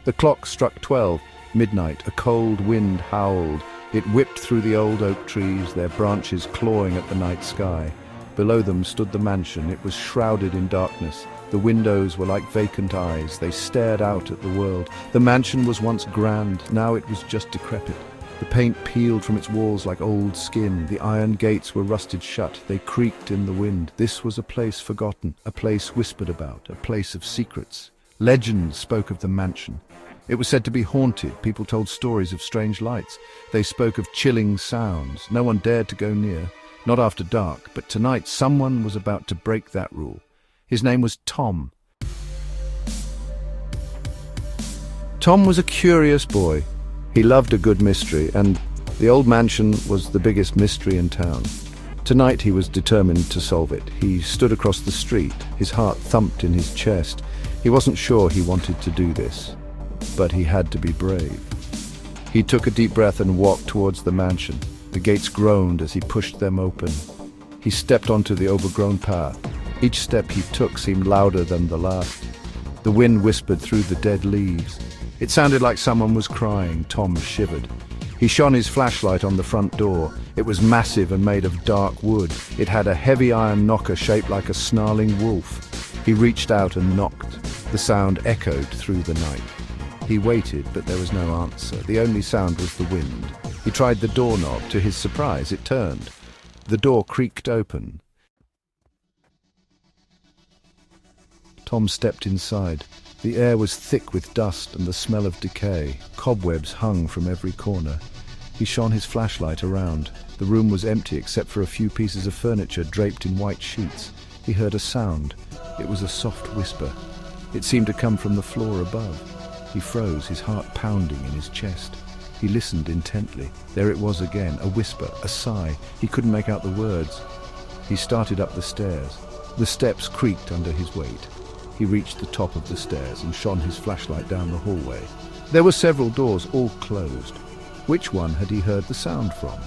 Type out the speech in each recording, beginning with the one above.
The clock struck 12, midnight. A cold wind howled. It whipped through the old oak trees, their branches clawing at the night sky. Below them stood the mansion. It was shrouded in darkness. The windows were like vacant eyes. They stared out at the world. The mansion was once grand. Now it was just decrepit. The paint peeled from its walls like old skin. The iron gates were rusted shut. They creaked in the wind. This was a place forgotten, a place whispered about, a place of secrets. Legends spoke of the mansion. It was said to be haunted. People told stories of strange lights. They spoke of chilling sounds. No one dared to go near, not after dark. But tonight someone was about to break that rule. His name was Tom. Tom was a curious boy. He loved a good mystery, and the old mansion was the biggest mystery in town. Tonight he was determined to solve it. He stood across the street. His heart thumped in his chest. He wasn't sure he wanted to do this, but he had to be brave. He took a deep breath and walked towards the mansion. The gates groaned as he pushed them open. He stepped onto the overgrown path. Each step he took seemed louder than the last. The wind whispered through the dead leaves. It sounded like someone was crying. Tom shivered. He shone his flashlight on the front door. It was massive and made of dark wood. It had a heavy iron knocker shaped like a snarling wolf. He reached out and knocked. The sound echoed through the night. He waited, but there was no answer. The only sound was the wind. He tried the doorknob. To his surprise, it turned. The door creaked open. Tom stepped inside. The air was thick with dust and the smell of decay. Cobwebs hung from every corner. He shone his flashlight around. The room was empty except for a few pieces of furniture draped in white sheets. He heard a sound. It was a soft whisper. It seemed to come from the floor above. He froze, his heart pounding in his chest. He listened intently. There it was again, a whisper, a sigh. He couldn't make out the words. He started up the stairs. The steps creaked under his weight. He reached the top of the stairs and shone his flashlight down the hallway. There were several doors, all closed. Which one had he heard the sound from?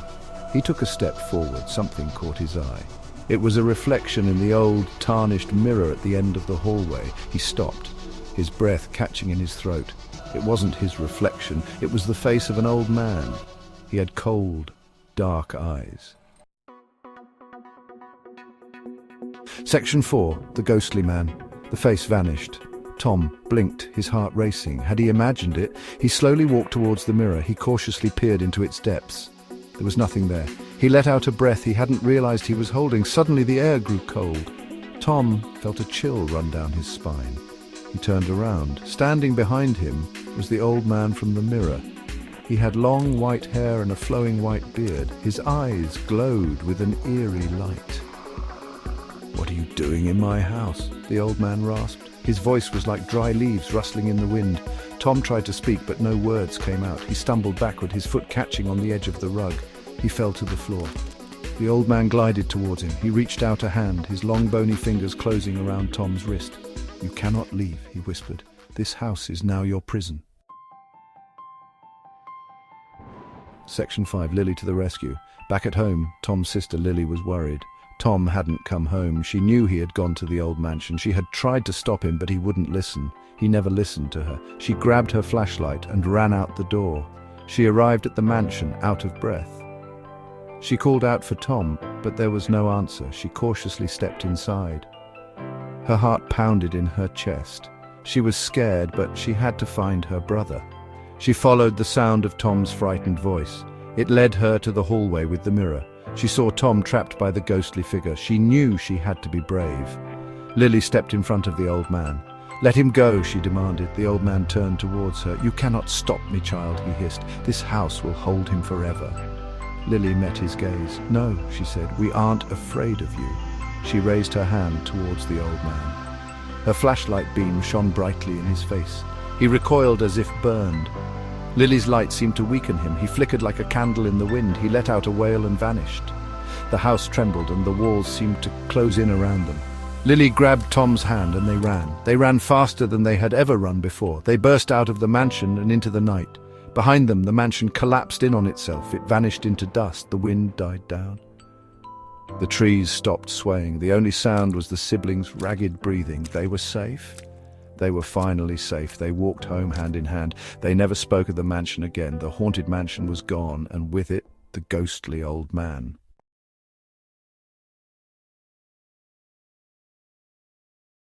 He took a step forward. Something caught his eye. It was a reflection in the old, tarnished mirror at the end of the hallway. He stopped, his breath catching in his throat. It wasn't his reflection. It was the face of an old man. He had cold, dark eyes. Section 4. The Ghostly Man. The face vanished. Tom blinked, his heart racing. Had he imagined it? He slowly walked towards the mirror. He cautiously peered into its depths. There was nothing there. He let out a breath he hadn't realized he was holding. Suddenly the air grew cold. Tom felt a chill run down his spine. He turned around. Standing behind him was the old man from the mirror. He had long white hair and a flowing white beard. His eyes glowed with an eerie light. "What are you doing in my house?" the old man rasped. His voice was like dry leaves rustling in the wind. Tom tried to speak, but no words came out. He stumbled backward, his foot catching on the edge of the rug. He fell to the floor. The old man glided towards him. He reached out a hand, his long bony fingers closing around Tom's wrist. "You cannot leave," he whispered. "This house is now your prison." Section 5. Lily to the rescue. Back at home, Tom's sister Lily was worried. Tom hadn't come home. She knew he had gone to the old mansion. She had tried to stop him, but he wouldn't listen. He never listened to her. She grabbed her flashlight and ran out the door. She arrived at the mansion, out of breath. She called out for Tom, but there was no answer. She cautiously stepped inside. Her heart pounded in her chest. She was scared, but she had to find her brother. She followed the sound of Tom's frightened voice. It led her to the hallway with the mirror. She saw Tom trapped by the ghostly figure. She knew she had to be brave. Lily stepped in front of the old man. "Let him go," she demanded. The old man turned towards her. "You cannot stop me, child," he hissed. "This house will hold him forever." Lily met his gaze. "No," she said, "we aren't afraid of you." She raised her hand towards the old man. Her flashlight beam shone brightly in his face. He recoiled as if burned. Lily's light seemed to weaken him. He flickered like a candle in the wind. He let out a wail and vanished. The house trembled and the walls seemed to close in around them. Lily grabbed Tom's hand and they ran. They ran faster than they had ever run before. They burst out of the mansion and into the night. Behind them, the mansion collapsed in on itself. It vanished into dust. The wind died down. The trees stopped swaying. The only sound was the siblings' ragged breathing. They were safe. They were finally safe. They walked home hand in hand. They never spoke of the mansion again. The haunted mansion was gone, and with it, the ghostly old man.